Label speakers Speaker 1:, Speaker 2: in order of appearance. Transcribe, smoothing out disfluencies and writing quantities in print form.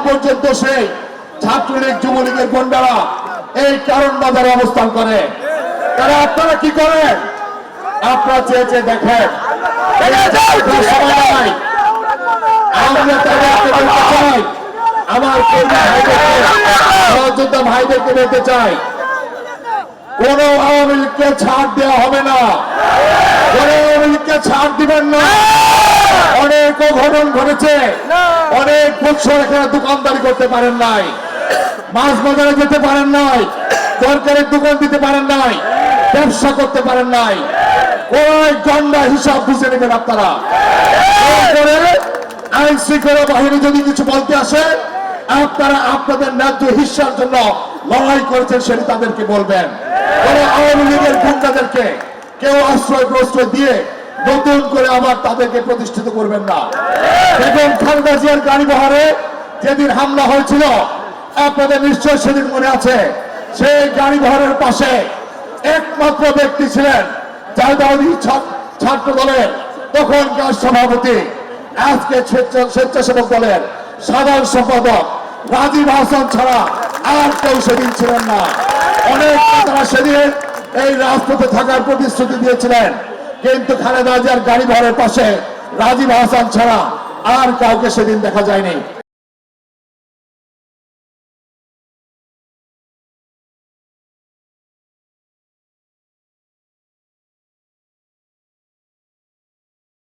Speaker 1: পর্যন্ত সেই ছাত্রলীগ যুবলীগের গুন্ডারা এই কারণ বাজারে অবস্থান করে। তারা আপনারা কি করেন? আপনারা চেয়ে চেয়ে দেখেন। সময় নাই, আমরা তাদেরকে বলতে চাই, আমার সহযোদ্ধা ভাইদেরকে বলতে চাই, কোন আওয়ামী লীগকে ছাড় দেওয়া হবে না, কোন আওয়ামী লীগকে ছাড় দিবেন না। অনেক অঘটন ঘটেছে, অনেক বছর এখানে দোকানদারি করতে পারেন নাই, মাছ বাজারে যেতে পারেন নাই, সরকারের দোকান দিতে পারেন নাই, ব্যবসা করতে পারেন নাই। ওই গন্ডা হিসাব বুঝে নেবেন আপনারা। আইন শৃঙ্খলা বাহিনী যদি কিছু বলতে আসে, আপনারা আপনাদের ন্যায্য হিস্সার জন্য লড়াই করেছেন সেটা তাদেরকে বলবেন। কোন আওয়ামী লীগের গুন্ডাদেরকে কেউ আশ্রয় প্রশ্রয় দিয়ে নতুন করে আবার তাদেরকে প্রতিষ্ঠিত করবেন না। বেগম খালেদা জিয়ার গাড়ি বহরে যেদিন হামলা হয়েছিল, আপনাদের নিশ্চয় সেদিন মনে আছে, সেই গাড়ি বহরের পাশে একমাত্র ব্যক্তি ছিলেন জাতীয়তাবাদী ছাত্র দলের তখনকার সভাপতি, আজকে স্বেচ্ছাসেবক দলের সাধারণ সম্পাদক রাজীব হাসান ছাড়া আর কেউ সেদিন ছিলেন না। অনেক নেতারা সেদিন এই রাজপথে থাকার প্রতিশ্রুতি দিয়েছিলেন, কিন্তু খালেদা জিয়ার গাড়ি বহরের পাশে রাজীব হাসান ছাড়া আর কাউকে সেদিন দেখা যায়নি।